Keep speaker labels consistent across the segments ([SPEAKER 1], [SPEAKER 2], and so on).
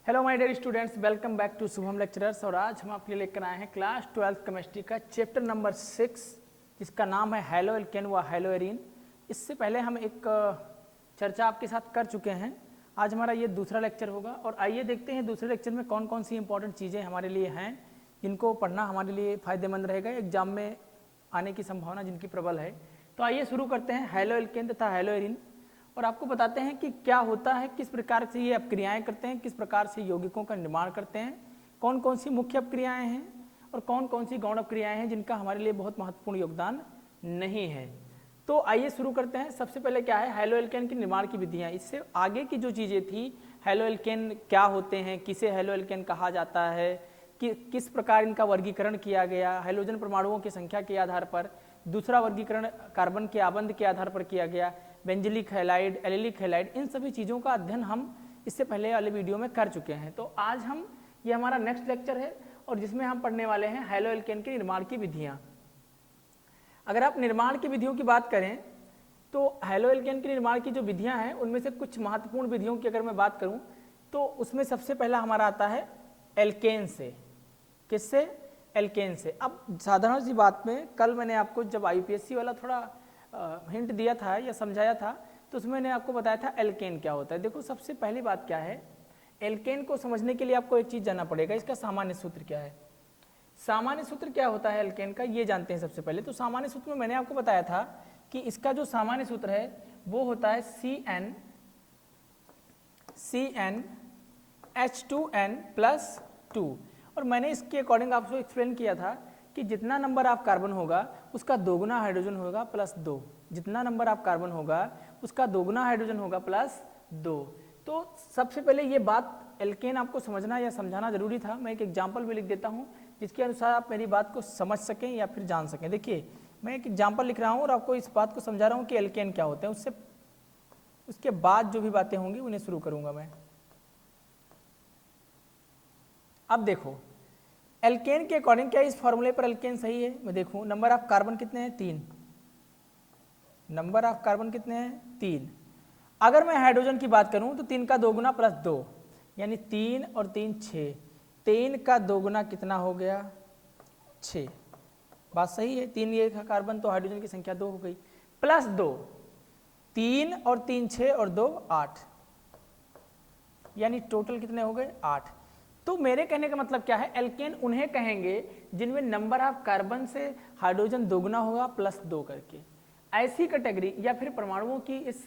[SPEAKER 1] Hello my dear students, welcome back to Shubham lecturers. और आज हम आपके लिए लेकर आए हैं क्लास 12th केमिस्ट्री का चैप्टर नंबर 6 जिसका नाम है हैलो एल्केन व हैलो एरीन। इससे पहले हम एक चर्चा आपके साथ कर चुके हैं। आज हमारा ये दूसरा लेक्चर होगा और आइए देखते हैं दूसरे लेक्चर में कौन कौन सी इंपॉर्टेंट चीज़ें हमारे लिए हैं जिनको पढ़ना हमारे लिए फ़ायदेमंद रहेगा, एग्जाम में आने की संभावना जिनकी प्रबल है। तो आइए शुरू करते हैं हैलो एल्केन तथा हैलो एरीन और आपको बताते हैं कि क्या होता है, किस प्रकार से ये अपक्रियाएं करते हैं, किस प्रकार से यौगिकों का निर्माण करते हैं, कौन कौन सी मुख्य अपक्रियाएं हैं और कौन कौन सी गौण अपक्रियाएं हैं जिनका हमारे लिए बहुत महत्वपूर्ण योगदान नहीं है। तो आइए शुरू करते हैं। सबसे पहले क्या है हैलो एल्केन की निर्माण की विधियां। इससे आगे की जो चीज़ें थी, हैलो एल्केन क्या होते हैं, किसे हैलो एल्केन कहा जाता है, किस प्रकार इनका वर्गीकरण किया गया, हाइड्रोजन परमाणुओं की संख्या के आधार पर, दूसरा वर्गीकरण कार्बन के आबंध के आधार पर किया गया, बेंजिलिक हैलाइड, एलिलिक हैलाइड, इन सभी चीज़ों का अध्ययन हम इससे पहले वाले वीडियो में कर चुके हैं। तो आज हम ये हमारा नेक्स्ट लेक्चर है और जिसमें हम पढ़ने वाले हैं हैलो एल्केन के निर्माण की विधियाँ। अगर आप निर्माण की विधियों की बात करें तो हैलो एल्केन के निर्माण की जो विधियाँ हैं उनमें से कुछ महत्वपूर्ण विधियों की अगर मैं बात करूँ तो उसमें सबसे पहला हमारा आता है एल्केन से। किससे? एल्केन से। अब साधारण सी बात में कल मैंने आपको जब आईपीएससी वाला थोड़ा हिंट दिया था या समझाया था तो उसमें मैंने आपको बताया था एल्केन क्या होता है। देखो सबसे पहली बात क्या है, एल्केन को समझने के लिए आपको एक चीज़ जानना पड़ेगा, इसका सामान्य सूत्र क्या है। सामान्य सूत्र क्या होता है एल्केन का, ये जानते हैं सबसे पहले। तो सामान्य सूत्र में मैंने आपको बताया था कि इसका जो सामान्य सूत्र है वो होता है CnH2n+2। और मैंने इसके अकॉर्डिंग आपको एक्सप्लेन किया था कि जितना नंबर ऑफ कार्बन होगा उसका दोगुना हाइड्रोजन होगा +2। जितना नंबर ऑफ कार्बन होगा उसका दोगुना हाइड्रोजन होगा +2। तो सबसे पहले ये बात एल्केन आपको समझना या समझाना जरूरी था। मैं एक एग्जांपल भी लिख देता हूँ जिसके अनुसार आप मेरी बात को समझ सकें या फिर जान सकें। देखिए मैं एक एग्जांपल लिख रहा हूँ और आपको इस बात को समझा रहा हूँ कि एल्केन क्या होते हैं। उसके बाद जो भी बातें होंगी उन्हें शुरू करूँगा मैं। अब देखो एल्केन के अकॉर्डिंग क्या इस फॉर्मूले पर एल्केन सही है। मैं देखूं नंबर ऑफ कार्बन कितने हैं 3, नंबर ऑफ कार्बन कितने हैं 3। अगर मैं हाइड्रोजन की बात करूं तो 3 का दोगुना +2 यानी 3 और 3 6। 3 का दोगुना कितना हो गया 6। बात सही है। 3 ये कार्बन तो हाइड्रोजन की संख्या 2 हो गई, +2 3 और 3 6 और 2 8 यानी टोटल कितने हो गए 8। तो मेरे कहने का मतलब क्या है, एल्केन उन्हें कहेंगे जिनमें नंबर ऑफ कार्बन से हाइड्रोजन दोगुना होगा +2 करके। ऐसी कैटेगरी या फिर परमाणुओं की इस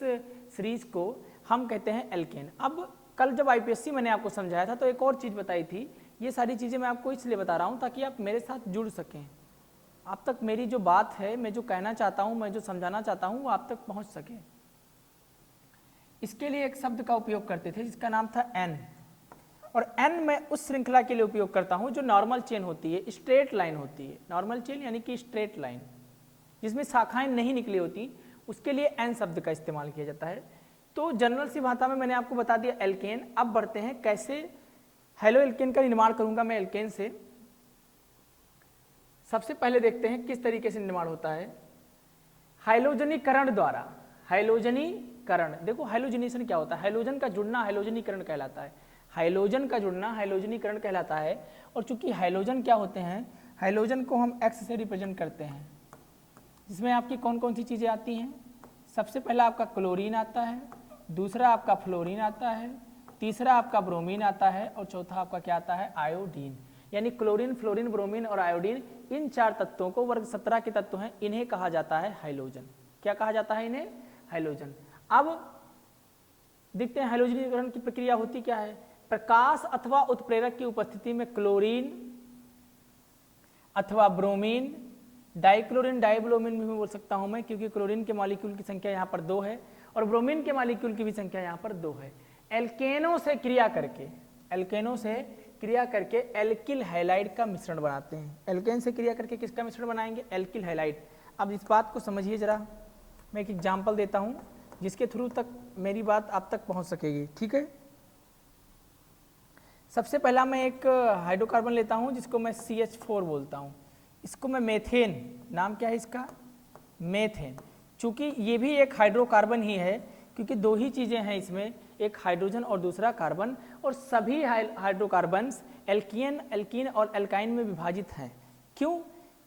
[SPEAKER 1] सीरीज को हम कहते हैं एल्केन। अब कल जब आईपीएससी मैंने आपको समझाया था तो एक और चीज़ बताई थी। ये सारी चीज़ें मैं आपको इसलिए बता रहा हूँ ताकि आप मेरे साथ जुड़ सकें, आप तक मेरी जो बात है, मैं जो कहना चाहता हूँ, मैं जो समझाना चाहता हूँ वो आप तक पहुँच सके। इसके लिए एक शब्द का उपयोग करते थे जिसका नाम था एन। और n मैं उस श्रृंखला के लिए उपयोग करता हूं जो नॉर्मल चेन होती है, स्ट्रेट लाइन होती है। नॉर्मल चेन यानी कि स्ट्रेट लाइन जिसमें शाखाएं नहीं निकली होती, उसके लिए n शब्द का इस्तेमाल किया जाता है। तो जनरल सी भाषा में मैंने आपको बता दिया एल्केन। अब बढ़ते हैं कैसे हैलो एल्केन का निर्माण करूंगा मैं एल्केन से। सबसे पहले देखते हैं किस तरीके से निर्माण होता है हाइलोजनीकरण द्वारा। हाइलोजनीकरण, देखो हाइलोजनेशन क्या होता है, हाइलोजन का जुड़ना हाइलोजनीकरण कहलाता है। हाइलोजन का जुड़ना हाइलोजनीकरण कहलाता है। और चूंकि हाइलोजन क्या होते हैं, हाइलोजन को हम X से रिप्रेजेंट करते हैं, जिसमें आपकी कौन कौन सी चीज़ें आती हैं। सबसे पहला आपका क्लोरीन आता है, दूसरा आपका फ्लोरीन आता है, तीसरा आपका ब्रोमीन आता है और चौथा आपका क्या आता है आयोडीन। यानी क्लोरीन, फ्लोरीन, ब्रोमीन और आयोडीन, इन 4 तत्वों को वर्ग 17 के तत्व हैं, इन्हें कहा जाता है हाइलोजन। क्या कहा जाता है इन्हें? हाइलोजन। अब देखते हैं हाइलोजनीकरण की प्रक्रिया होती क्या है। प्रकाश अथवा उत्प्रेरक की उपस्थिति में क्लोरीन अथवा ब्रोमीन, डाइक्लोरीन, डाइब्रोमीन भी बोल सकता हूं मैं, क्योंकि क्लोरीन के मॉलिक्यूल की संख्या यहाँ पर 2 है और ब्रोमीन के मॉलिक्यूल की भी संख्या यहाँ पर 2 है। एल्केनों से क्रिया करके एल्किल हैलाइड का मिश्रण बनाते हैं। एल्केन से क्रिया करके किसका मिश्रण बनाएंगे? Alkyl halide. अब इस बात को समझिए जरा, मैं एक एग्जाम्पल देता हूँ जिसके थ्रू तक मेरी बात आप तक पहुँच सकेगी। ठीक है, सबसे पहला मैं एक हाइड्रोकार्बन लेता हूं जिसको मैं CH4 बोलता हूं। इसको मैं मेथेन, नाम क्या है इसका? मेथेन। चूंकि ये भी एक हाइड्रोकार्बन ही है क्योंकि दो ही चीज़ें हैं इसमें, एक हाइड्रोजन और दूसरा कार्बन, और सभी हाइड्रोकार्बन्स एल्कीन और एल्काइन में विभाजित हैं। क्यों?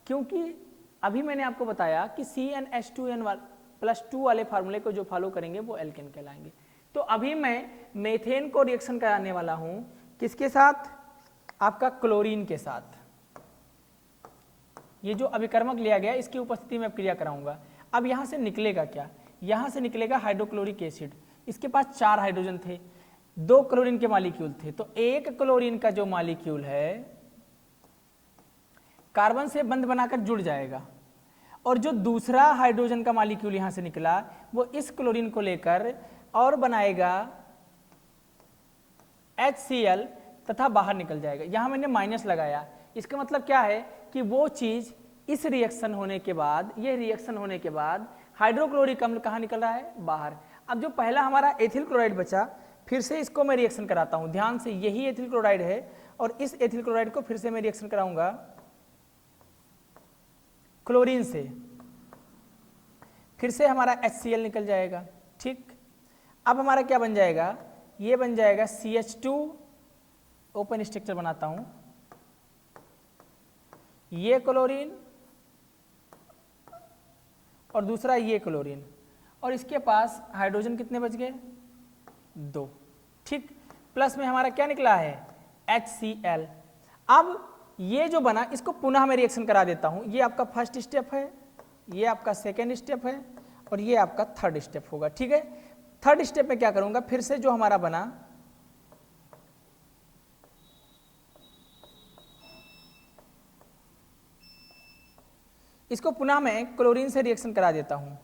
[SPEAKER 1] क्योंकि अभी मैंने आपको बताया कि CnH2n+2 वाले फार्मूले को जो फॉलो करेंगे वो एल्केन कहलाएंगे। तो अभी मैं मेथेन को रिएक्शन कराने वाला हूं किसके साथ? आपका क्लोरीन के साथ। ये जो अभिकर्मक लिया गया इसकी उपस्थिति में क्रिया कराऊंगा। अब यहां से निकलेगा क्या? यहां से निकलेगा हाइड्रोक्लोरिक एसिड। इसके पास 4 हाइड्रोजन थे, 2 क्लोरीन के मॉलिक्यूल थे, तो एक क्लोरीन का जो मॉलिक्यूल है कार्बन से बंध बनाकर जुड़ जाएगा, और जो दूसरा हाइड्रोजन का मॉलिक्यूल यहां से निकला वो इस क्लोरीन को लेकर और बनाएगा HCl तथा बाहर निकल जाएगा। यहां मैंने माइनस लगाया, इसका मतलब क्या है कि वो चीज इस रिएक्शन होने के बाद, ये रिएक्शन होने के बाद हाइड्रोक्लोरिक अम्ल कहाँ निकल रहा है? बाहर। अब जो पहला हमारा एथिल क्लोराइड बचा, फिर से इसको मैं रिएक्शन कराता हूं। ध्यान से, यही एथिल क्लोराइड है और इस एथिल क्लोराइड को फिर से मैं रिएक्शन कराऊंगा क्लोरीन से, फिर से हमारा HCl निकल जाएगा। ठीक, अब हमारा क्या बन जाएगा? ये बन जाएगा CH2, ओपन स्ट्रक्चर बनाता हूं, ये क्लोरीन और दूसरा ये क्लोरीन, और इसके पास हाइड्रोजन कितने बच गए? 2। ठीक, प्लस में हमारा क्या निकला है? HCl। अब ये जो बना इसको पुनः मैं रिएक्शन करा देता हूं। ये आपका फर्स्ट स्टेप है, ये आपका सेकेंड स्टेप है, और ये आपका थर्ड स्टेप होगा। ठीक है, थर्ड स्टेप में क्या करूंगा? फिर से जो हमारा बना इसको पुनः मैं क्लोरीन से रिएक्शन करा देता हूं,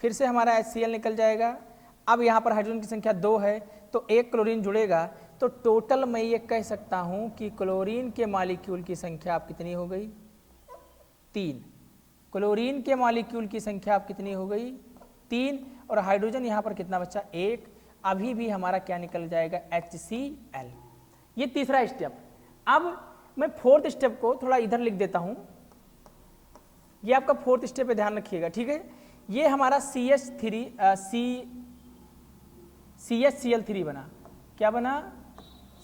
[SPEAKER 1] फिर से हमारा HCl निकल जाएगा। अब यहां पर हाइड्रोजन की संख्या 2 है, तो एक क्लोरीन जुड़ेगा, तो टोटल मैं ये कह सकता हूं कि क्लोरीन के मॉलिक्यूल की संख्या आप कितनी हो गई? 3। क्लोरीन के मॉलिक्यूल की संख्या आप कितनी हो गई? 3, और हाइड्रोजन यहां पर कितना बचा? 1। अभी भी हमारा क्या निकल जाएगा? HCl। ये तीसरा स्टेप। अब मैं फोर्थ स्टेप को थोड़ा इधर लिख देता हूं, ये आपका फोर्थ स्टेप पे ध्यान रखिएगा। ठीक है, ये हमारा CHCl3 बना। क्या बना?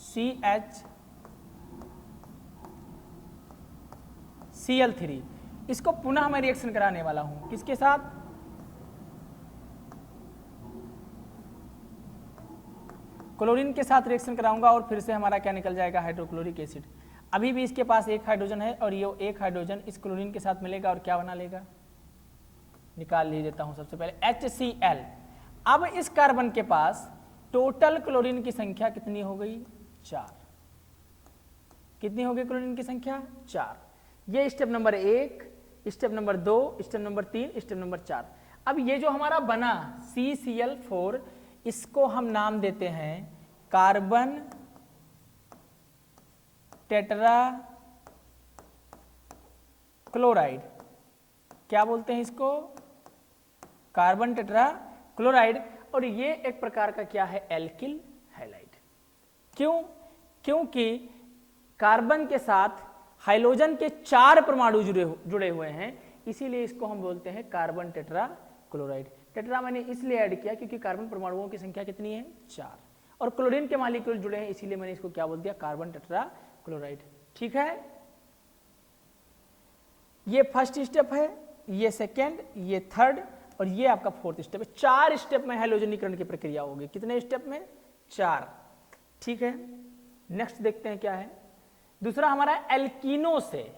[SPEAKER 1] CHCl3। इसको पुनः मैं रिएक्शन कराने वाला हूं, किसके साथ? क्लोरीन के साथ रिएक्शन कराऊंगा, और फिर से हमारा क्या निकल जाएगा? Hydrochloric acid. अभी भी इसके पास एक हाइड्रोजन है, और ये एक हाइड्रोजन इस क्लोरीन के साथ मिलेगा और क्या बना लेगा? निकाल ही देता हूं सबसे पहले, HCl। अब इस कार्बन के पास टोटल क्लोरीन की संख्या कितनी हो गई? 4। कितनी हो गई क्लोरीन की संख्या? 4। ये step number 1, step number 2, step number 3, step number 4। अब ये जो हमारा बना CCl4, इसको हम नाम देते हैं कार्बन टेट्रा क्लोराइड। क्या बोलते हैं इसको? Carbon tetra chloride. और ये एक प्रकार का क्या है? Alkyl halide. क्यों? क्योंकि कार्बन के साथ हाइड्रोजन के 4 परमाणु जुड़े हुए हैं, इसीलिए इसको हम बोलते हैं कार्बन टेट्रा क्लोराइड। टेट्रा मैंने इसलिए ऐड किया क्योंकि कार्बन परमाणुओं की संख्या कितनी है? 4, और क्लोरीन के मॉलिक्यूल जुड़े हैं, इसीलिए मैंने इसको क्या बोल दिया? Carbon tetra chloride. ठीक है, ये फर्स्ट स्टेप है, ये सेकेंड, ये थर्ड, और ये आपका फोर्थ स्टेप है। 4 स्टेप में हैलोजनीकरण की प्रक्रिया होगी। कितने स्टेप में? 4। ठीक है, नेक्स्ट देखते हैं क्या है। दूसरा हमारा एल्कीनो से।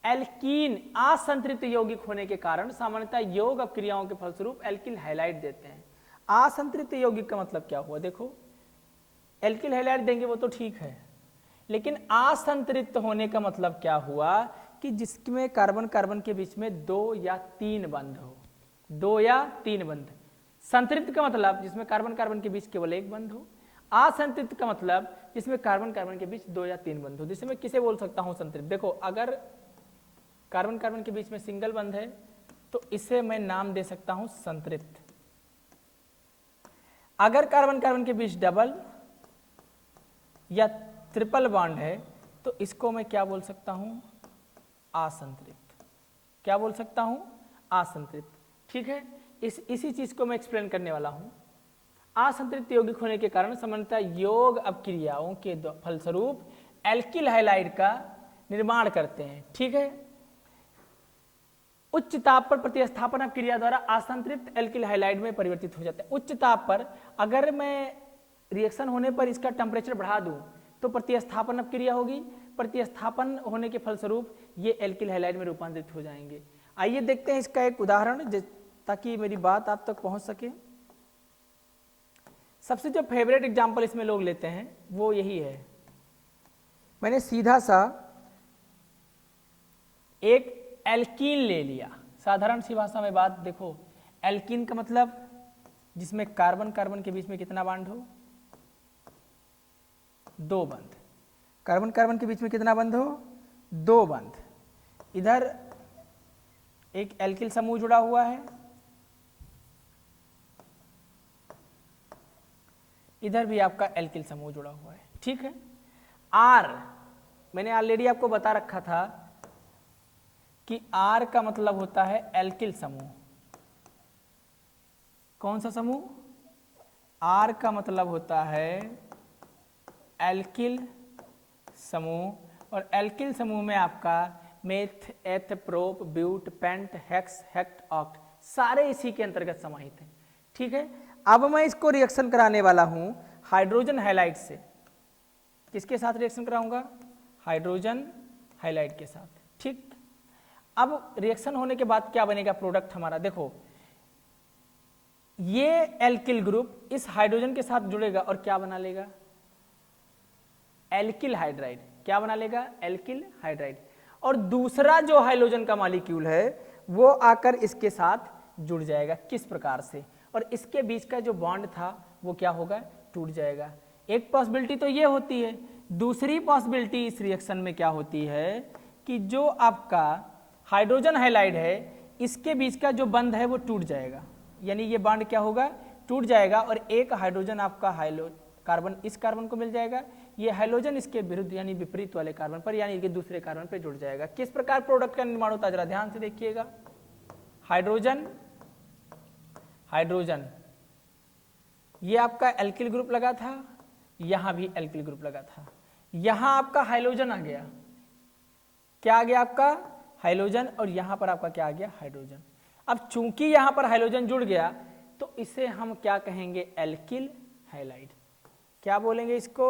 [SPEAKER 1] एल्कीन असंतृप्त यौगिक होने के कारण सामान्यतः यौग अपक्रियाओं के फलस्वरूप एल्किल हैलाइड देते हैं। असंतृप्त यौगिक का मतलब क्या हुआ? देखो, एल्किल हैलाइड देंगे वो तो ठीक है, लेकिन असंतृप्त होने का मतलब क्या हुआ? कि जिसमें कार्बन कार्बन के बीच में 2 या 3 बंध हो। 2 या 3 बंध। संतृप्त का मतलब जिसमें कार्बन कार्बन के बीच केवल 1 बंध हो। असंतृप्त का मतलब जिसमें कार्बन कार्बन के बीच 2 या 3 बंध हो। जिससे मैं किसे बोल सकता हूं संतृप्त? देखो, अगर कार्बन कार्बन के बीच में सिंगल बंध है तो इसे मैं नाम दे सकता हूं संतृप्त। अगर कार्बन कार्बन के बीच डबल या ट्रिपल बॉन्ड है तो इसको मैं क्या बोल सकता हूं? असंतृप्त। क्या बोल सकता हूं? असंतृप्त। ठीक है, इसी चीज को मैं एक्सप्लेन करने वाला हूं। असंतृप्त यौगिक होने के कारण सामान्यतः योग अपक्रियाओं के फलस्वरूप एल्किल हैलाइड का निर्माण करते हैं। ठीक है, उच्च ताप पर प्रतिस्थापन अपक्रिया द्वारा असंतृप्त एल्किल हैलाइड में परिवर्तित हो जाते हैं। उच्च ताप पर अगर मैं रिएक्शन होने पर इसका टेम्परेचर बढ़ा दूं तो प्रतिस्थापन अपक्रिया होगी, प्रतिस्थापन होने के फलस्वरूप ये एल्किल हैलाइड में रूपांतरित हो जाएंगे। आइए देखते हैं इसका एक उदाहरण ताकि मेरी बात आप तक पहुंच सके। सबसे जो फेवरेट एग्जांपल इसमें लोग लेते हैं वो यही है। मैंने सीधा सा एक एल्कीन ले लिया, साधारण सी भाषा में बात देखो, एल्कीन का मतलब जिसमें कार्बन कार्बन के बीच में कितना बॉन्ड हो, 2 बंध। कार्बन कार्बन के बीच में कितना बंध हो, 2 बंध। इधर एक एल्किल समूह जुड़ा हुआ है, इधर भी आपका एल्किल समूह जुड़ा हुआ है। ठीक है, आर मैंने ऑलरेडी आपको बता रखा था कि आर का मतलब होता है एल्किल समूह। कौन सा समूह? आर का मतलब होता है एल्किल समूह, और एल्किल समूह में आपका meth, eth, prop, but, pent, hex, hept, oct सारे इसी के अंतर्गत समाहित हैं। ठीक है, अब मैं इसको रिएक्शन कराने वाला हूं हाइड्रोजन हैलाइड से। किसके साथ रिएक्शन कराऊंगा? हाइड्रोजन हैलाइड के साथ। ठीक, अब रिएक्शन होने के बाद क्या बनेगा प्रोडक्ट हमारा? देखो, ये एल्किल ग्रुप इस हाइड्रोजन के साथ जुड़ेगा और क्या बना लेगा? Alkyl hydride. क्या बना लेगा? Alkyl hydride. और दूसरा जो हाइड्रोजन का मॉलिक्यूल है वो आकर इसके साथ जुड़ जाएगा। किस प्रकार से? और इसके बीच का जो बॉन्ड था वो क्या होगा? टूट जाएगा। एक पॉसिबिलिटी तो ये होती है। दूसरी पॉसिबिलिटी इस रिएक्शन में क्या होती है कि जो आपका हाइड्रोजन हैलाइड है इसके बीच का जो बंध है वो टूट जाएगा, यानी ये बॉन्ड क्या होगा? टूट जाएगा, और एक हाइड्रोजन आपका कार्बन इस कार्बन को मिल जाएगा, ये हाइड्रोजन इसके विरुद्ध यानी विपरीत वाले कार्बन पर यानी कि दूसरे कार्बन पर जुड़ जाएगा। किस प्रकार प्रोडक्ट का निर्माण होता है जरा ध्यान से देखिएगा। हाइड्रोजन हाइड्रोजन, ये आपका एल्किल ग्रुप लगा था, यहां भी एल्किल ग्रुप लगा था, यहां आपका हाइड्रोजन आ गया। क्या आ गया आपका? हाइड्रोजन, और यहां पर आपका क्या आ गया? हाइड्रोजन। अब चूंकि यहां पर हाइड्रोजन जुड़ गया तो इसे हम क्या कहेंगे? Alkyl halide. क्या बोलेंगे इसको?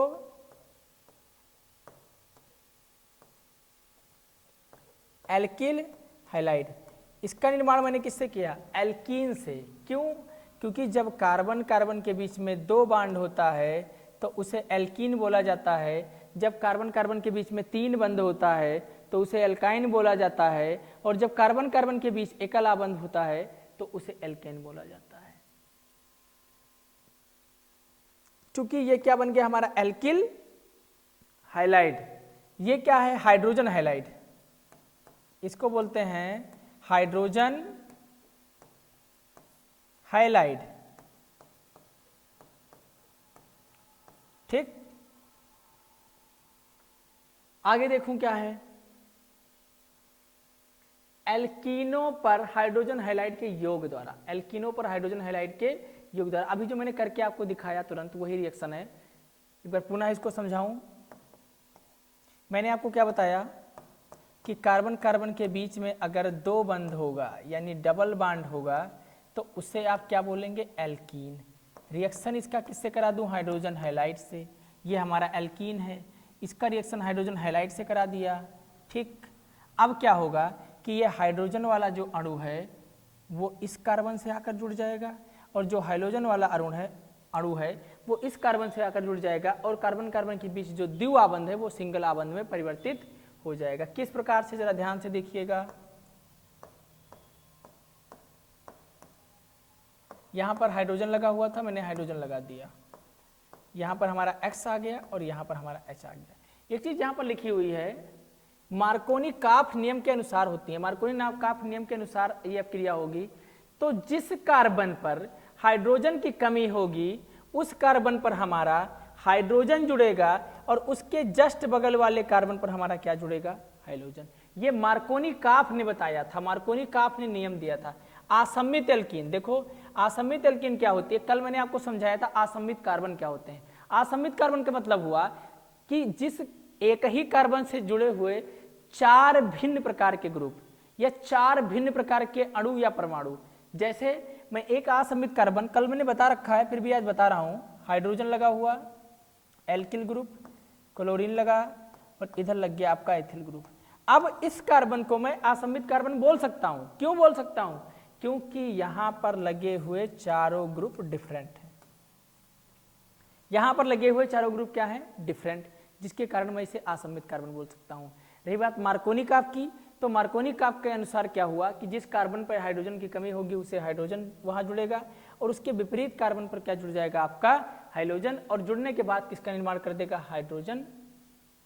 [SPEAKER 1] Alkyl halide. इसका निर्माण मैंने किससे किया? एल्कीन से। क्यों? क्योंकि जब कार्बन कार्बन के बीच में 2 बॉन्ड होता है तो उसे एल्कीन बोला जाता है। जब कार्बन कार्बन के बीच में 3 बंध होता है तो उसे एल्काइन बोला जाता है, और जब कार्बन कार्बन के बीच एकल बंध होता है तो उसे एल्केन बोला जाता है। चूंकि ये क्या बन गया हमारा? Alkyl halide. ये क्या है? Hydrogen halide. इसको बोलते हैं हाइड्रोजन हैलाइड। ठीक, आगे देखूं क्या है। एल्कीनों पर हाइड्रोजन हैलाइड के योग द्वारा, एल्कीनों पर हाइड्रोजन हैलाइड के योग द्वारा, अभी जो मैंने करके आपको दिखाया तुरंत वही रिएक्शन है। एक बार पुनः इसको समझाऊं। मैंने आपको क्या बताया कि कार्बन कार्बन के बीच में अगर 2 बंध होगा यानी डबल बॉन्ड होगा तो उससे आप क्या बोलेंगे? एल्कीन। रिएक्शन इसका किससे करा दूं? हाइड्रोजन हैलाइड से। ये हमारा एल्कीन है, इसका रिएक्शन हाइड्रोजन हैलाइड से करा दिया। ठीक, अब क्या होगा कि ये हाइड्रोजन वाला जो अणु है वो इस कार्बन से आकर जुड़ जाएगा, और जो हाइड्रोजन वाला अणु है वो इस कार्बन से आकर जुड़ जाएगा, और कार्बन कार्बन के बीच जो द्वि आबंध है वो सिंगल आबंध में परिवर्तित हो जाएगा। किस प्रकार से? जरा ध्यान से देखिएगा। यहां पर हाइड्रोजन लगा हुआ था, मैंने हाइड्रोजन लगा दिया, यहां पर हमारा X आ गया और यहां पर हमारा H आ गया। एक चीज यहां पर लिखी हुई है, मार्कोनी काफ नियम के अनुसार होती है। मार्कोनी काफ नियम के अनुसार यह क्रिया होगी तो जिस कार्बन पर हाइड्रोजन की कमी होगी उस कार्बन पर हमारा हाइड्रोजन जुड़ेगा, और उसके जस्ट बगल वाले कार्बन पर हमारा क्या जुड़ेगा? हाइड्रोजन। ये मार्कोनी काफ ने बताया था, मार्कोनी काफ ने नियम दिया था। असम्मित एल्कीन, देखो असमित एल्कीन क्या होती है? कल मैंने आपको समझाया था असमित कार्बन क्या होते हैं। असमित कार्बन का मतलब हुआ कि जिस एक ही कार्बन से जुड़े हुए 4 भिन्न प्रकार के ग्रुप या 4 भिन्न प्रकार के अणु या परमाणु, जैसे मैं एक असमित कार्बन, कल मैंने बता रखा है फिर भी आज बता रहा हूं, हाइड्रोजन लगा हुआ एल्किल ग्रुप, क्लोरीन लगा और इधर लग गया आपका एथिल ग्रुप। अब इस कार्बन को मैं असमित कार्बन बोल सकता हूं। क्यों बोल सकता हूं? क्योंकि यहां पर लगे हुए चारों ग्रुप डिफरेंट हैं। यहां पर लगे हुए चारों ग्रुप क्या है? डिफरेंट, जिसके कारण मैं इसे असमित कार्बन बोल सकता हूं। रही बात मार्कोनी काप की, तो मार्कोनी काप के अनुसार क्या हुआ कि जिस कार्बन पर हाइड्रोजन की कमी होगी उसे हाइड्रोजन वहां जुड़ेगा और उसके विपरीत कार्बन पर क्या जुड़ जाएगा? आपका हाइड्रोजन, और जुड़ने के बाद किसका निर्माण कर देगा? हाइड्रोजन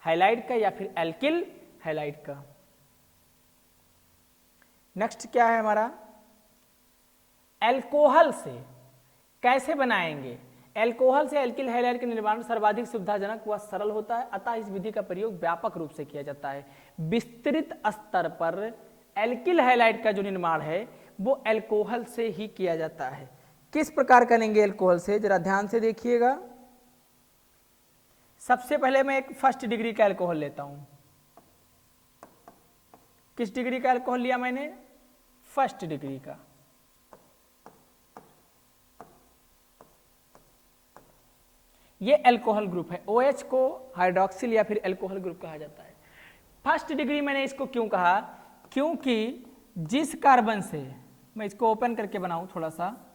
[SPEAKER 1] हाइलाइड का या फिर एल्किल हाइलाइड का। नेक्स्ट क्या है हमारा? एल्कोहल से कैसे बनाएंगे? एल्कोहल से एल्किल हैलाइड का निर्माण सर्वाधिक सुविधाजनक व सरल होता है, अतः इस विधि का प्रयोग व्यापक रूप से किया जाता है। विस्तृत स्तर पर एल्किल हैलाइड का जो निर्माण है वो एल्कोहल से ही किया जाता है। किस प्रकार करेंगे एल्कोहल से? जरा ध्यान से देखिएगा। सबसे पहले मैं एक फर्स्ट डिग्री का एल्कोहल लेता हूं। किस डिग्री का एल्कोहल लिया मैंने? फर्स्ट डिग्री का। ये एल्कोहल ग्रुप है। OH को हाइड्रोक्सिल या फिर एल्कोहल ग्रुप कहा जाता है। फर्स्ट डिग्री मैंने इसको क्यों कहा? क्योंकि जिस कार्बन से, मैं इसको ओपन करके बनाऊं थोड़ा सा,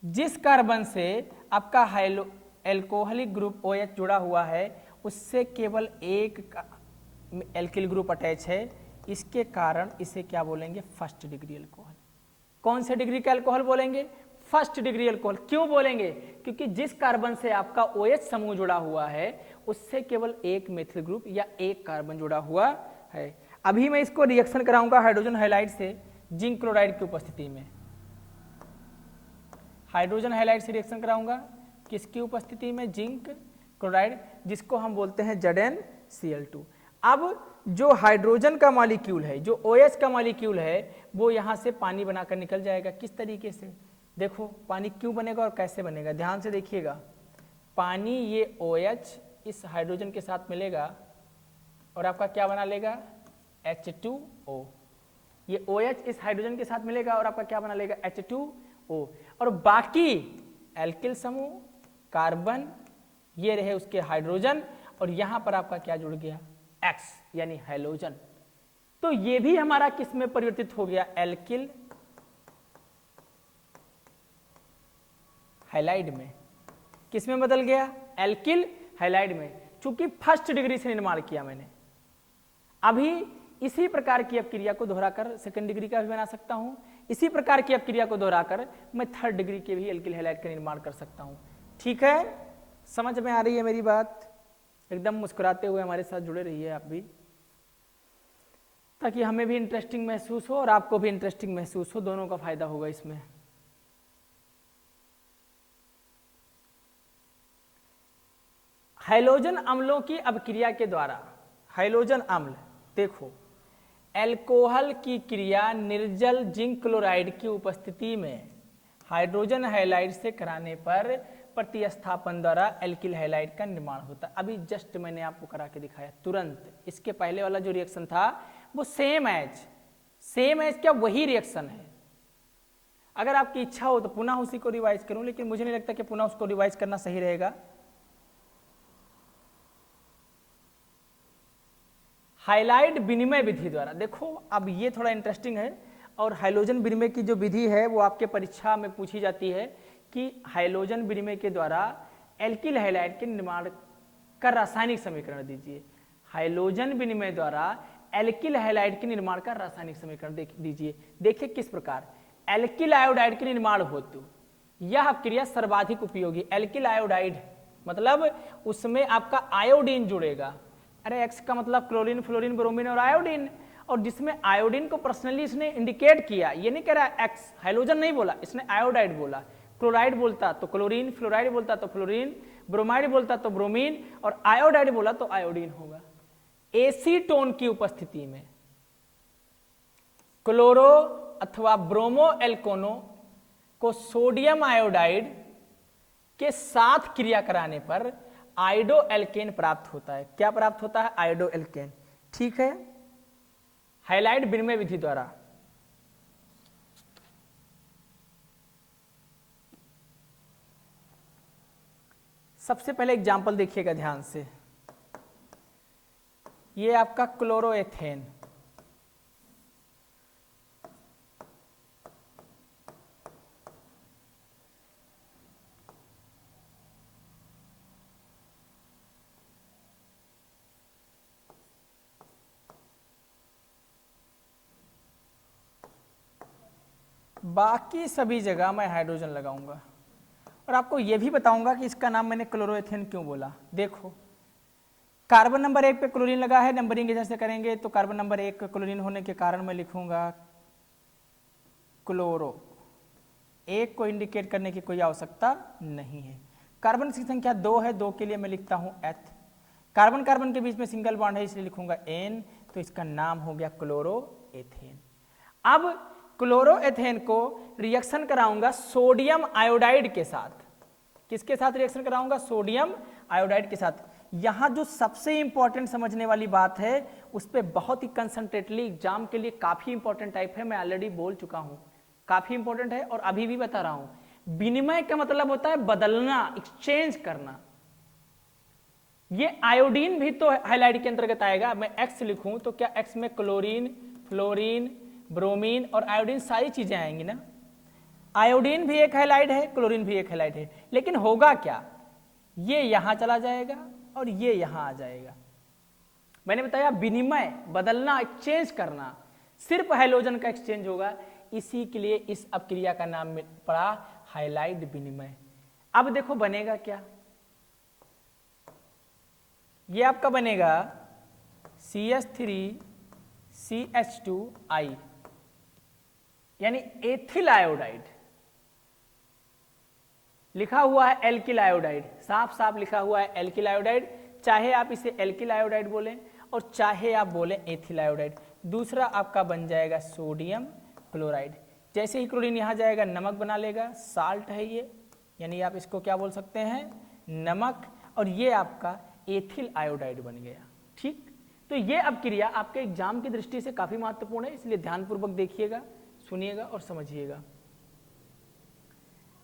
[SPEAKER 1] जिस कार्बन से आपका एल्कोहलिक ग्रुप OH जुड़ा हुआ है उससे केवल एक एल्किल ग्रुप अटैच है, इसके कारण इसे क्या बोलेंगे? First degree alcohol. कौन से डिग्री का अल्कोहल बोलेंगे? First degree alcohol. क्यों बोलेंगे? क्योंकि जिस कार्बन से आपका OH समूह जुड़ा हुआ है उससे केवल एक मेथिल ग्रुप या एक कार्बन जुड़ा हुआ है। अभी मैं इसको रिएक्शन कराऊंगा हाइड्रोजन हैलाइड से जिंक क्लोराइड की उपस्थिति में। हाइड्रोजन हैलाइड से रिएक्शन कराऊंगा किसकी उपस्थिति में? जिंक क्लोराइड, जिसको हम बोलते हैं ZnCl2। अब जो हाइड्रोजन का मॉलिक्यूल है, जो OH का मॉलिक्यूल है, वो यहां से पानी बनाकर निकल जाएगा। किस तरीके से? देखो पानी क्यों बनेगा और कैसे बनेगा, ध्यान से देखिएगा। पानी ये OH इस हाइड्रोजन के साथ मिलेगा और आपका क्या बना लेगा? H2O। ये OH इस हाइड्रोजन के साथ मिलेगा और आपका क्या बना लेगा? H2O। और बाकी एल्किल समूह कार्बन ये रहे उसके हाइड्रोजन और यहां पर आपका क्या जुड़ गया? X यानी हैलोजन। तो ये भी हमारा किस में परिवर्तित हो गया? एल्किल हैलाइड में। किस में बदल गया? एल्किल हैलाइड में, चूंकि फर्स्ट डिग्री से निर्माण किया मैंने। अभी इसी प्रकार की अपक्रिया को दोहराकर सेकंड डिग्री का भी बना सकता हूं। इसी प्रकार की अपक्रिया को दोहराकर मैं थर्ड डिग्री के भी एल्किल हैलाइड का निर्माण कर सकता हूं। ठीक है, समझ में आ रही है मेरी बात? एकदम मुस्कुराते हुए हमारे साथ जुड़े रहिए आप भी, ताकि हमें भी इंटरेस्टिंग महसूस हो और आपको भी इंटरेस्टिंग महसूस हो, दोनों का फायदा होगा इसमें। हैलोजन अम्लों की अपक्रिया के द्वारा, हैलोजन अम्ल, देखो एल्कोहल की क्रिया निर्जल जिंक क्लोराइड की उपस्थिति में हाइड्रोजन हैलाइड से कराने पर प्रतिस्थापन द्वारा एल्किल हैलाइड का निर्माण होता है। अभी जस्ट मैंने आपको करा के दिखाया तुरंत। इसके पहले वाला जो रिएक्शन था वो सेम एज क्या वही रिएक्शन है। अगर आपकी इच्छा हो तो पुनः उसी को रिवाइज करूं, लेकिन मुझे नहीं लगता कि पुनः उसको रिवाइज करना सही रहेगा। हाइलाइड विनिमय विधि द्वारा, देखो अब ये थोड़ा इंटरेस्टिंग है, और हाइलोजन विनिमय की जो विधि है वो आपके परीक्षा में पूछी जाती है कि हाइलोजन विनिमय के द्वारा एल्किल हैलाइड के निर्माण का रासायनिक समीकरण दीजिए। हाइलोजन विनिमय द्वारा एल्किल हैलाइड के निर्माण का रासायनिक समीकरण दीजिए। देखिए किस प्रकार एल्किल आयोडाइड के निर्माण हेतु यह क्रिया सर्वाधिक उपयोगी। एल्किल आयोडाइड मतलब उसमें आपका आयोडीन जुड़ेगा। अरे एक्स का मतलब क्लोरीन, फ्लोरीन, ब्रोमीन और आयोडीन, और जिसमें आयोडीन को पर्सनली इसने इंडिकेट किया। ये नहीं कह रहा एक्स, हाइलोजन नहीं बोला, इसने आयोडाइड बोला। क्लोराइड बोलता तो क्लोरीन, फ्लोराइड बोलता तो फ्लोरीन, ब्रोमाइड बोलता तो ब्रोमीन, और आयोडाइड बोला तो आयोडीन होगा। एसीटोन की उपस्थिति में क्लोरो अथवा ब्रोमो एल्कोनो को सोडियम आयोडाइड के साथ क्रिया कराने पर आयोडो एल्केन प्राप्त होता है। क्या प्राप्त होता है? Iodoalkane. ठीक है, हाइलाइट विनिमय विधि द्वारा। सबसे पहले एग्जांपल देखिएगा ध्यान से, ये आपका क्लोरोएथेन, बाकी सभी जगह मैं हाइड्रोजन लगाऊंगा और आपको यह भी बताऊंगा कि इसका नाम मैंने क्लोरोएथेन क्यों बोला। देखो, कार्बन नंबर 1 पे क्लोरीन लगा है, नंबरिंग इधर से करेंगे तो कार्बन नंबर 1 क्लोरीन होने के कारण मैं लिखूंगा क्लोरो। 1 को इंडिकेट करने की कोई आवश्यकता नहीं है। कार्बन की संख्या 2 है, 2 के लिए मैं लिखता हूं एथ। कार्बन कार्बन के बीच में सिंगल बॉन्ड है इसलिए लिखूंगा एन, तो इसका नाम हो गया क्लोरोएथेन। अब क्लोरोएथेन को रिएक्शन कराऊंगा सोडियम आयोडाइड के साथ। किसके साथ रिएक्शन कराऊंगा? सोडियम आयोडाइड के साथ। यहां जो सबसे इंपॉर्टेंट समझने वाली बात है उस पर बहुत ही कंसंट्रेटली एग्जाम के लिए काफी इंपॉर्टेंट टाइप है, मैं ऑलरेडी बोल चुका हूं, काफी इंपॉर्टेंट है और अभी भी बता रहा हूं। विनिमय का मतलब होता है बदलना, एक्सचेंज करना। ये आयोडीन भी तो हाइलाइट के अंतर्गत आएगा। मैं एक्स लिखूं तो क्या एक्स में क्लोरीन, फ्लोरीन, ब्रोमीन और आयोडीन सारी चीजें आएंगी ना। आयोडीन भी एक हैलाइड है, क्लोरीन भी एक हैलाइड है, लेकिन होगा क्या? ये यहां चला जाएगा और ये यहां आ जाएगा। मैंने बताया विनिमय, बदलना, एक्सचेंज करना, सिर्फ हैलोजन का एक्सचेंज होगा। इसी के लिए इस अपक्रिया का नाम पड़ा हाइलाइड विनिमय। अब देखो बनेगा क्या, ये आपका बनेगा CH3CH2I यानी एथिल आयोडाइड। लिखा हुआ है एल्किल आयोडाइड, साफ साफ लिखा हुआ है एल्किल आयोडाइड। चाहे आप इसे एल्किल आयोडाइड बोलें और चाहे आप बोलें एथिल आयोडाइड। दूसरा आपका बन जाएगा सोडियम क्लोराइड। जैसे ही क्लोरीन यहां जाएगा नमक बना लेगा, साल्ट है ये, यानी आप इसको क्या बोल सकते हैं? नमक। और ये आपका एथिल आयोडाइड बन गया। ठीक, तो ये अपक्रिया आपके एग्जाम की दृष्टि से काफी महत्वपूर्ण है, इसलिए ध्यानपूर्वक देखिएगा, सुनिएगा और समझिएगा।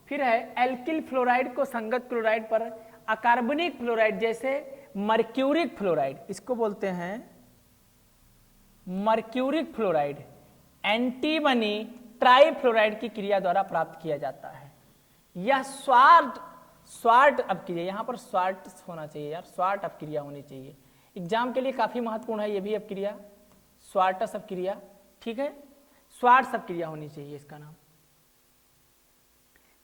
[SPEAKER 1] फिर है एल्किल फ्लोराइड को संगत क्लोराइड पर अकार्बनिक फ्लोराइड जैसे मर्क्यूरिक फ्लोराइड, इसको बोलते हैं मर्क्यूरिक फ्लोराइड, एंटीमनी ट्राइफ्लोराइड की क्रिया द्वारा प्राप्त किया जाता है। यह स्वार्ट अपक्रिया, यहां पर स्वार्ट होना चाहिए यार, स्वार्ट अपक्रिया होनी चाहिए। एग्जाम के लिए काफी महत्वपूर्ण है ये भी अपक्रिया, स्वार्टस अपक्रिया। ठीक है, स्वार्ट अपक्रिया होनी चाहिए इसका नाम।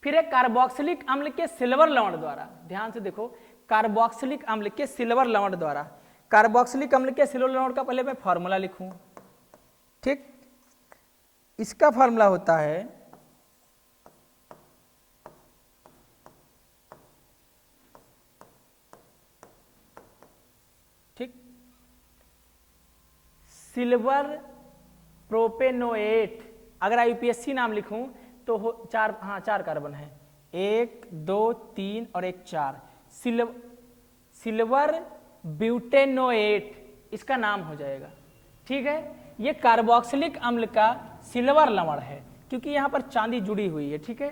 [SPEAKER 1] फिर है कार्बोक्सिलिक अम्ल के सिल्वर लवण द्वारा। ध्यान से देखो, कार्बोक्सिलिक अम्ल के सिल्वर लवण द्वारा। कार्बोक्सिलिक अम्ल के सिल्वर लवण का पहले मैं फॉर्मूला लिखूं। ठीक, इसका फॉर्मूला होता है ठीक सिल्वर प्रोपेनोएट। अगर आई यूपीएससी नाम लिखूं तो चार कार्बन है, 1 2 3 और 1 4। सिल्वर ब्यूटेनोएट इसका नाम हो जाएगा। ठीक है, ये कार्बोक्सिलिक अम्ल का सिल्वर लवण है क्योंकि यहां पर चांदी जुड़ी हुई है। ठीक है,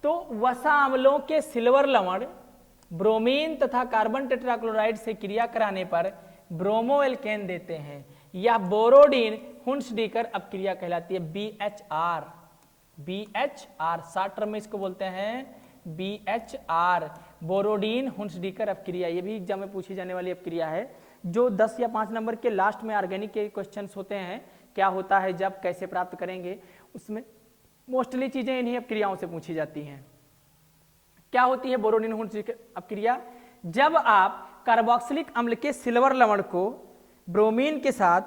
[SPEAKER 1] तो वसा अम्लों के सिल्वर लवण ब्रोमीन तथा कार्बन टेट्राक्लोराइड से क्रिया कराने पर ब्रोमो एल्केन देते हैं। यह बोरोडीन हुंसडीकर अपक्रिया कहलाती है, BHR शॉर्ट टर्म में इसको बोलते हैं BHR, बोरोडीन हुंसडीकर अपक्रिया। ये भी एग्जाम में पूछी जाने वाली अपक्रिया है, जो 10 या 5 नंबर के लास्ट में ऑर्गेनिक के क्वेश्चंस होते हैं, क्या होता है जब, कैसे प्राप्त करेंगे, उसमें मोस्टली चीजें इन्हीं अपक्रियाओं से पूछी जाती हैं। क्या होती है बोरोडीन हुंसडीकर अपक्रिया? जब आप कार्बोक्सिलिक अम्ल के सिल्वर लवण को ब्रोमीन के साथ,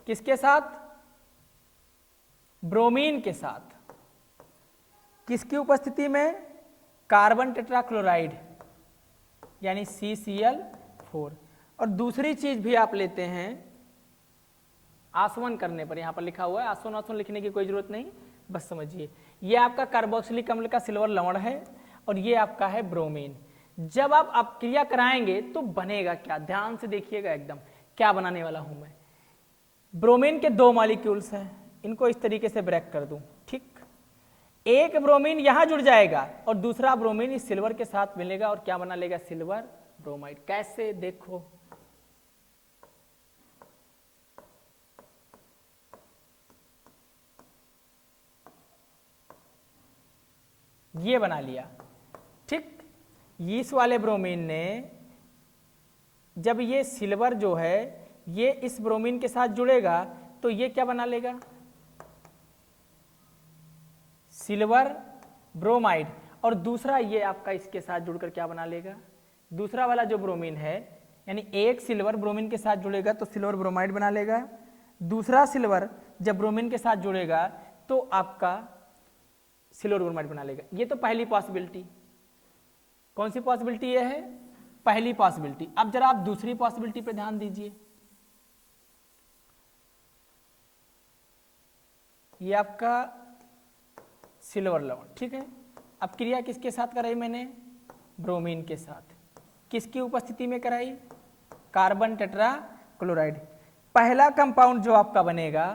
[SPEAKER 1] किसके साथ? ब्रोमीन के साथ किसकी उपस्थिति में? कार्बन टेट्राक्लोराइड यानी CCl4। और दूसरी चीज भी आप लेते हैं आसवन करने पर, यहां पर लिखा हुआ है, आसवन आसवन लिखने की कोई जरूरत नहीं, बस समझिए ये आपका कार्बोक्सिलिक अम्ल का सिल्वर लवण है और ये आपका है ब्रोमीन। जब आप अपक्रिया कराएंगे तो बनेगा क्या, ध्यान से देखिएगा एकदम क्या बनाने वाला हूं मैं। ब्रोमीन के 2 मॉलिक्यूल्स हैं, इनको इस तरीके से ब्रेक कर दूं, ठीक। एक ब्रोमीन यहां जुड़ जाएगा और दूसरा ब्रोमीन इस सिल्वर के साथ मिलेगा और क्या बना लेगा? Silver bromide. कैसे? देखो, ये बना लिया, ठीक। इस वाले ब्रोमीन ने जब ये सिल्वर जो है ये इस ब्रोमीन के साथ जुड़ेगा तो ये क्या बना लेगा? Silver bromide. और दूसरा ये आपका इसके साथ जुड़कर क्या बना लेगा? दूसरा वाला जो ब्रोमीन है, यानी एक सिल्वर ब्रोमीन के साथ जुड़ेगा तो सिल्वर ब्रोमाइड बना लेगा, दूसरा सिल्वर जब ब्रोमीन के साथ जुड़ेगा तो आपका सिल्वर ब्रोमाइड बना लेगा। ये तो पहली पॉसिबिलिटी। कौन सी पॉसिबिलिटी ये है? पहली पॉसिबिलिटी। अब जरा आप दूसरी पॉसिबिलिटी पे ध्यान दीजिए। ये आपका सिल्वर लवण, ठीक है। अब क्रिया किसके साथ कराई मैंने? ब्रोमीन के साथ। किसकी उपस्थिति में कराई? Carbon tetra chloride. पहला कंपाउंड जो आपका बनेगा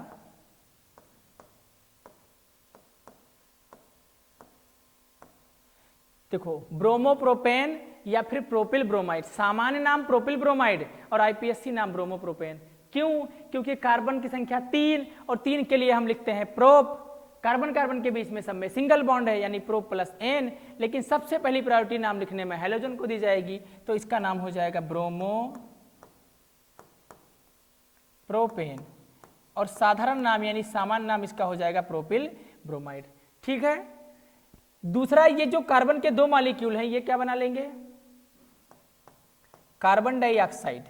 [SPEAKER 1] देखो, ब्रोमोप्रोपेन या फिर प्रोपिल ब्रोमाइड। सामान्य नाम प्रोपिल ब्रोमाइड और आईपीएससी नाम ब्रोमोप्रोपेन। क्यों? क्योंकि कार्बन की संख्या 3 और 3 के लिए हम लिखते हैं प्रोप। कार्बन कार्बन के बीच में सब में सिंगल बॉन्ड है यानी प्रो प्लस एन, लेकिन सबसे पहली प्रायोरिटी नाम लिखने में हेलोजन को दी जाएगी तो इसका नाम हो जाएगा ब्रोमो प्रोपेन और साधारण नाम यानी सामान्य नाम इसका हो जाएगा प्रोपिल ब्रोमाइड। ठीक है। दूसरा, ये जो कार्बन के 2 मॉलिक्यूल हैं ये क्या बना लेंगे? Carbon dioxide.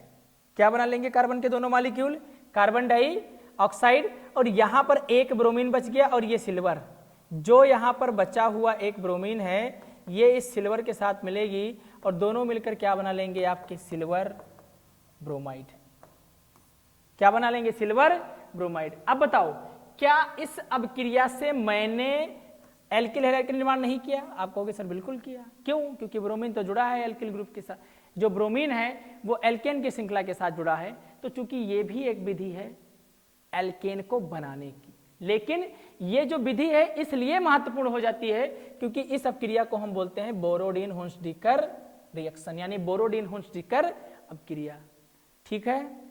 [SPEAKER 1] क्या बना लेंगे? कार्बन के दोनों मॉलिक्यूल कार्बन डाइऑक्साइड। और यहां पर एक ब्रोमीन बच गया और ये सिल्वर, जो यहां पर बचा हुआ एक ब्रोमीन है ये इस सिल्वर के साथ मिलेगी और दोनों मिलकर क्या बना लेंगे? आपके सिल्वर ब्रोमाइड। क्या बना लेंगे? Silver bromide. अब बताओ, क्या इस अभिक्रिया से मैंने एल्किल हैलाइड का निर्माण नहीं किया? आप कहोगे सर बिल्कुल किया। क्यों? क्योंकि ब्रोमीन तो जुड़ा है एल्किल ग्रुप के साथ। जो ब्रोमीन है वो एल्केन की श्रृंखला के साथ जुड़ा है, तो चूंकि ये भी एक विधि है एल्केन को बनाने की, लेकिन ये जो विधि है इसलिए महत्वपूर्ण हो जाती है क्योंकि इस अपक्रिया को हम बोलते हैं बोरोडीन हुन्सडीकर रिएक्शन, यानी बोरोडीन हुन्सडीकर अपक्रिया। ठीक है।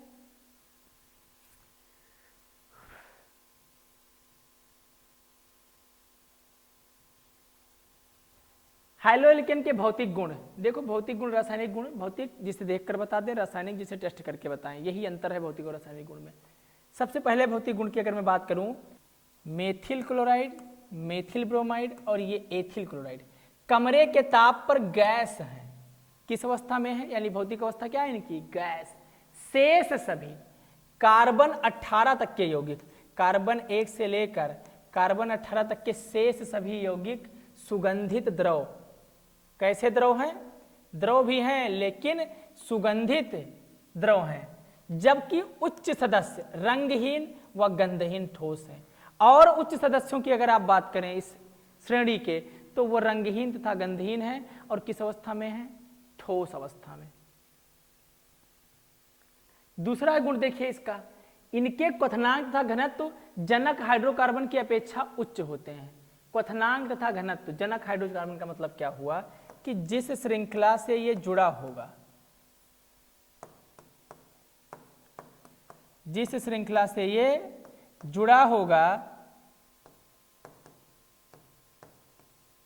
[SPEAKER 1] हाइलोएल्केन के भौतिक गुण देखो। भौतिक गुण, रासायनिक गुण। भौतिक जिसे देखकर बता दें, रासायनिक जिसे टेस्ट करके बताएं, यही अंतर है भौतिक और रासायनिक गुण में। सबसे पहले भौतिक गुण की अगर मैं बात करूं, मेथिल क्लोराइड, मेथिल ब्रोमाइड और ये एथिल क्लोराइड कमरे के ताप पर गैस है। किस अवस्था में है? यानी भौतिक अवस्था क्या है इनकी? गैस। शेष सभी कार्बन 18 तक के यौगिक, कार्बन 1 से लेकर कार्बन 18 तक के शेष सभी यौगिक सुगंधित द्रव। कैसे द्रव हैं? द्रव भी हैं लेकिन सुगंधित द्रव हैं, जबकि उच्च सदस्य रंगहीन व गंधहीन ठोस है। और उच्च सदस्यों की अगर आप बात करें इस श्रेणी के, तो वो रंगहीन तथा गंधहीन है और किस अवस्था में है? ठोस अवस्था में। दूसरा गुण देखिए इसका, इनके क्वथनांक तथा घनत्व जनक हाइड्रोकार्बन की अपेक्षा उच्च होते हैं। क्वथनांक तथा घनत्व, जनक हाइड्रोकार्बन का मतलब क्या हुआ कि जिस श्रृंखला से ये जुड़ा होगा, जिस श्रृंखला से ये जुड़ा होगा,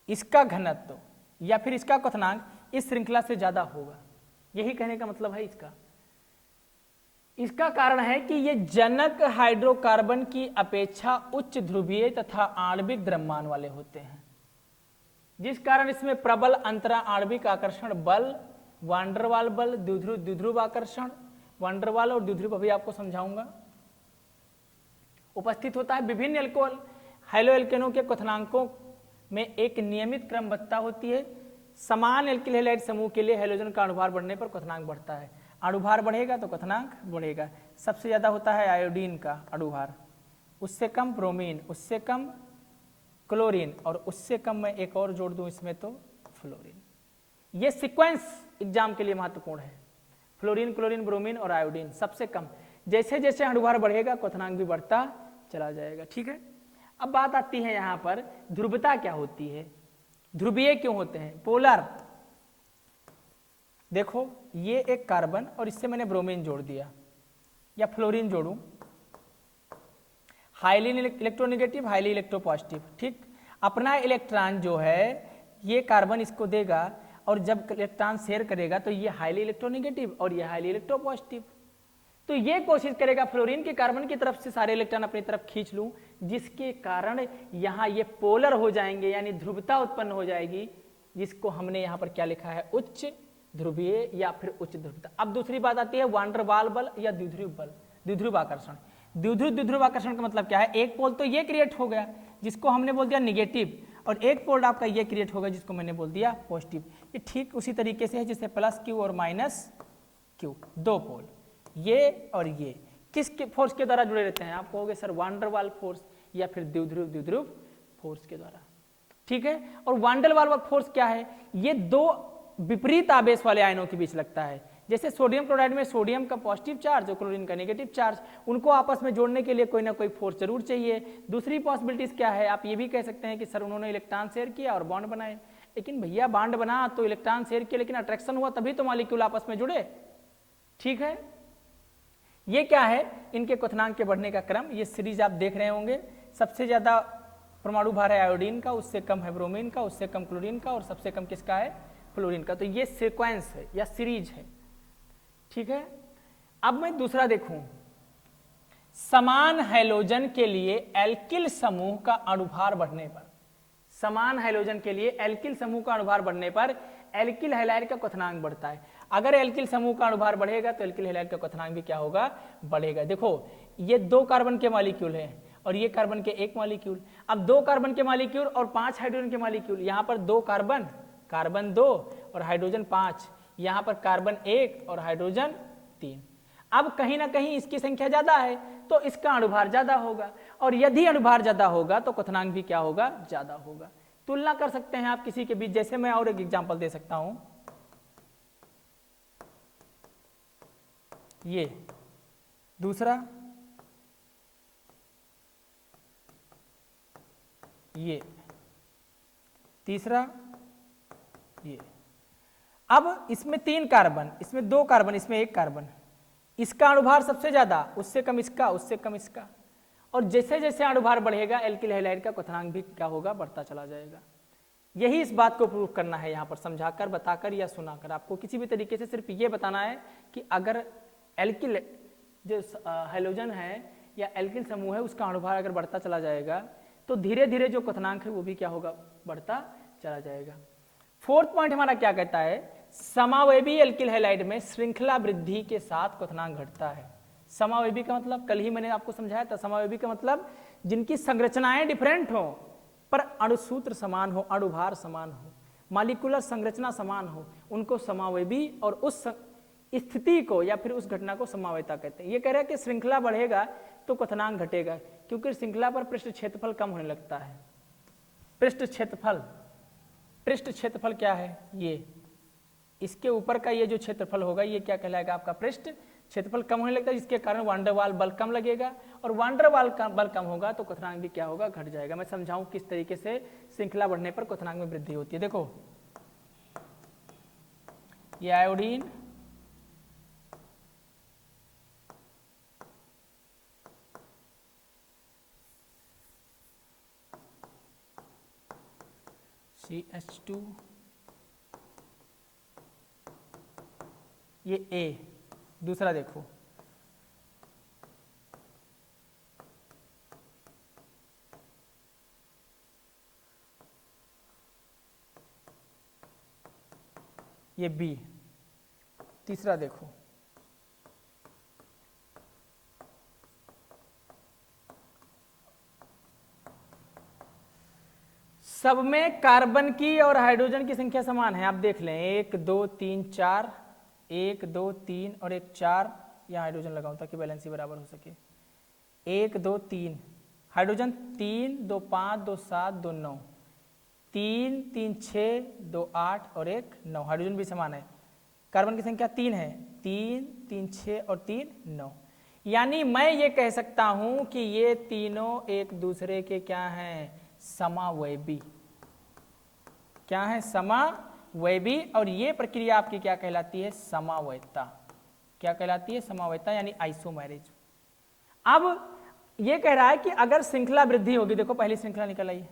[SPEAKER 1] इसका घनत्व या फिर इसका क्वथनांक इस श्रृंखला से ज्यादा होगा। यही कहने का मतलब है इसका। इसका कारण है कि ये जनक हाइड्रोकार्बन की अपेक्षा उच्च ध्रुवीय तथा आणविक द्रव्यमान वाले होते हैं, जिस कारण इसमें प्रबल अंतरा आणविक आकर्षण बल, वांडरवाल बल, द्विध्रुव आकर्षण, वांडरवाल और द्विध्रुव अभी आपको समझाऊंगा, उपस्थित होता है। विभिन्न एल्कोहल हाइलोएल्केनों के क्वथनांकों में एक नियमित क्रमबद्धता होती है। समान एल्किल हैलाइड समूह के लिए हैलोजन का अणुभार बढ़ने पर क्वथनांक बढ़ता है। अणुभार बढ़ेगा तो क्वथनांक बढ़ेगा। सबसे ज्यादा होता है आयोडीन का अणुभार, उससे कम ब्रोमीन, उससे कम क्लोरीन, और उससे कम मैं एक और जोड़ दूं इसमें तो फ्लोरीन। ये सीक्वेंस एग्जाम के लिए महत्वपूर्ण है। फ्लोरीन, क्लोरीन, ब्रोमीन और आयोडीन सबसे कम। जैसे जैसे अणुभार बढ़ेगा क्वथनांक भी बढ़ता चला जाएगा। ठीक है, अब बात आती है यहां पर ध्रुवता क्या होती है, ध्रुवीय क्यों होते हैं, पोलर। देखो ये एक कार्बन और इससे मैंने ब्रोमीन जोड़ दिया या फ्लोरीन जोड़ूं, हाईली इलेक्ट्रोनेगेटिव, हाईली इलेक्ट्रोपॉजिटिव। ठीक, अपना इलेक्ट्रॉन जो है ये कार्बन इसको देगा और जब इलेक्ट्रॉन शेयर करेगा तो ये हाईली इलेक्ट्रोनेगेटिव और ये हाईली इलेक्ट्रोपॉजिटिव। तो ये कोशिश करेगा फ्लोरीन के कार्बन की तरफ से सारे इलेक्ट्रॉन अपनी तरफ खींच लूं, जिसके कारण यहां ये पोलर हो जाएंगे, यानी ध्रुवता उत्पन्न हो जाएगी, जिसको हमने यहां पर क्या लिखा है, उच्च ध्रुवीय या फिर उच्च ध्रुवता। अब दूसरी बात आती है वान डर वाल बल या द्विध्रुव बल, द्विध्रुव आकर्षण। द्विध्रुव आकर्षण का मतलब क्या है, एक पोल तो ये क्रिएट हो गया जिसको हमने बोल दिया निगेटिव, और एक पोल आपका ये क्रिएट होगा जिसको मैंने बोल दिया पॉजिटिव। ये ठीक उसी तरीके से है जैसे प्लस क्यू और माइनस क्यू, दो पोल, ये और ये किस फोर्स के द्वारा जुड़े रहते हैं, आप कहोगे सर वान डर वाल फोर्स या फिर द्विध्रुव फोर्स के द्वारा। ठीक है, और वान डर वाल फोर्स क्या है, ये दो विपरीत आवेश वाले आयनों के बीच लगता है। जैसे सोडियम क्लोराइड में सोडियम का पॉजिटिव चार्ज और क्लोरीन का नेगेटिव चार्ज, उनको आपस में जोड़ने के लिए कोई ना कोई फोर्स जरूर चाहिए। दूसरी पॉसिबिलिटीज क्या है, आप ये भी कह सकते हैं कि सर उन्होंने इलेक्ट्रॉन शेयर किया और बॉन्ड बनाए, लेकिन भैया बॉन्ड बना तो इलेक्ट्रॉन शेयर किया, लेकिन अट्रैक्शन हुआ तभी तो मॉलिक्यूल आपस में जुड़े। ठीक है, ये क्या है, इनके क्वथनांक के बढ़ने का क्रम, ये सीरीज आप देख रहे होंगे। सबसे ज्यादा परमाणु भार है आयोडीन का, उससे कम है ब्रोमीन का, उससे कम क्लोरीन का, और सबसे कम किसका है, फ्लोरीन का। तो ये सीक्वेंस है या सीरीज है। ठीक है, अब मैं दूसरा देखूं, समान हैलोजन के लिए एल्किल समूह का अणुभार बढ़ने पर, समान हैलोजन के लिए एल्किल समूह का अणुभार बढ़ने पर एल्किल हैलाइड का क्वथनांक बढ़ता है। अगर एल्किल समूह का अणुभार बढ़ेगा तो एल्किल हैलाइड का क्वथनांक भी क्या होगा, बढ़ेगा। देखो ये दो कार्बन के मॉलिक्यूल हैं और ये कार्बन के एक मॉलिक्यूल। अब दो कार्बन के मॉलिक्यूल और 5 हाइड्रोजन के मॉलिक्यूल, यहां पर दो कार्बन, कार्बन 2 और हाइड्रोजन 5, यहां पर कार्बन 1 और हाइड्रोजन 3। अब कहीं ना कहीं इसकी संख्या ज्यादा है तो इसका अणुभार ज्यादा होगा, और यदि अणुभार ज्यादा होगा तो क्वथनांक भी क्या होगा, ज्यादा होगा। तुलना कर सकते हैं आप किसी के बीच, जैसे मैं और एक एग्जांपल दे सकता हूं, ये दूसरा, ये तीसरा, ये। अब इसमें 3 कार्बन, इसमें 2 कार्बन, इसमें 1 कार्बन, इसका अणुभार सबसे ज्यादा, उससे कम इसका, उससे कम इसका, और जैसे जैसे अणुभार बढ़ेगा एल्किल हैलाइड का क्वथनांक भी क्या होगा, बढ़ता चला जाएगा। यही इस बात को प्रूव करना है, यहाँ पर समझाकर, बताकर या सुनाकर। आपको किसी भी तरीके से सिर्फ ये बताना है कि अगर एल्किल जो हैलोजन है या एल्किल समूह है उसका अणुभार अगर बढ़ता चला जाएगा तो धीरे धीरे जो क्वथनांक है वो भी क्या होगा, बढ़ता चला जाएगा। फोर्थ पॉइंट हमारा क्या कहता है, समावेवी एल्किल हैलाइड में श्रृंखला वृद्धि के साथ क्वथनांक घटता है। समावेवी का मतलब कल ही मैंने आपको समझाया था, समावेवी का मतलब जिनकी संरचनाएं डिफरेंट हो पर अणुसूत्र समान हो, अणुभार समान हो, मॉलिक्यूलर संरचना समान हो, उनको समावेवी, और उस स्थिति को या फिर उस घटना को समावेता कहते हैं। ये कह रहा है कि श्रृंखला बढ़ेगा तो क्वथनांक घटेगा, क्योंकि श्रृंखला पर पृष्ठ क्षेत्रफल कम होने लगता है। पृष्ठ क्षेत्रफल, पृष्ठ क्षेत्रफल क्या है, ये इसके ऊपर का ये जो क्षेत्रफल होगा ये क्या कहलाएगा, आपका पृष्ठ क्षेत्रफल कम होने लगता है, जिसके कारण वान डर वाल बल कम लगेगा, और वान डर वाल बल कम होगा तो क्वथनांक भी क्या होगा, घट जाएगा। मैं समझाऊं किस तरीके से श्रृंखला बढ़ने पर क्वथनांक में वृद्धि होती है। देखो ये आयोडीन, CH2, ये A, दूसरा देखो ये B, तीसरा देखो सब में कार्बन की और हाइड्रोजन की संख्या समान है। आप देख लें 1 2 3 4, 1 2 3 और 1 4, यहाँ हाइड्रोजन लगाऊं ताकि बैलेंस ही बराबर हो सके। 1 2 3 हाइड्रोजन 3 2 5 2 7 2 9, 3 3 6 2 8 और 1 9, हाइड्रोजन भी समान है। कार्बन की संख्या 3 है, 3 3 6 और 3 9, यानी मैं ये कह सकता हूं कि ये तीनों एक दूसरे के क्या हैं, समावयवी। क्या है, समावयवी। और ये प्रक्रिया आपकी क्या कहलाती है, समावयता। क्या कहलाती है, समावयता, यानी आइसोमेरेज। अब ये कह रहा है कि अगर श्रृंखला वृद्धि होगी, देखो पहली श्रृंखला निकल आई,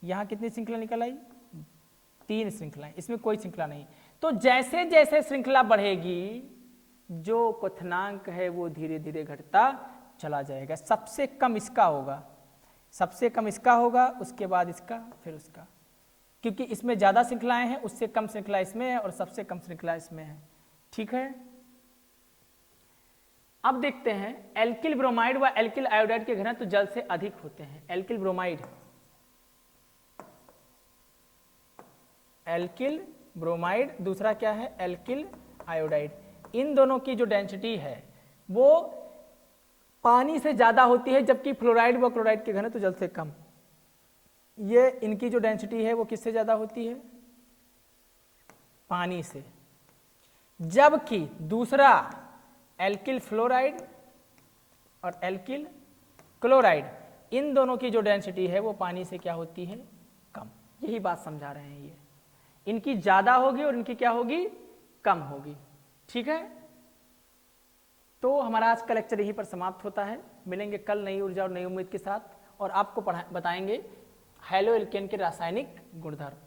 [SPEAKER 1] यहां कितनी श्रृंखला निकल आई, 3 श्रृंखलाएं, इसमें कोई श्रृंखला नहीं। तो जैसे जैसे श्रृंखला बढ़ेगी जो क्वथनांक है वो धीरे धीरे घटता चला जाएगा। सबसे कम इसका होगा, सबसे कम इसका होगा, उसके बाद इसका, फिर उसका, क्योंकि इसमें ज्यादा श्रृंखलाएं हैं, उससे कम श्रृंखला इसमें है और सबसे कम श्रृंखला इसमें है। ठीक है, अब देखते हैं एल्किल ब्रोमाइड व एल्किल आयोडाइड के घनत्व जल से अधिक होते हैं। एल्किल ब्रोमाइड, एल्किल ब्रोमाइड, दूसरा क्या है एल्किल आयोडाइड, इन दोनों की जो डेंसिटी है वो पानी से ज्यादा होती है, जबकि फ्लोराइड व क्लोराइड के घनत्व जल से कम। ये इनकी जो डेंसिटी है वो किससे ज्यादा होती है, पानी से। जबकि दूसरा एल्किल फ्लोराइड और एल्किल क्लोराइड, इन दोनों की जो डेंसिटी है वो पानी से क्या होती है, कम। यही बात समझा रहे हैं, ये इनकी ज्यादा होगी और इनकी क्या होगी, कम होगी। ठीक है, तो हमारा आज का लेक्चर यहीं पर समाप्त होता है। मिलेंगे कल नई ऊर्जा और नई उम्मीद के साथ, और आपको बताएंगे हैलो एल्केन के रासायनिक गुणधर्म।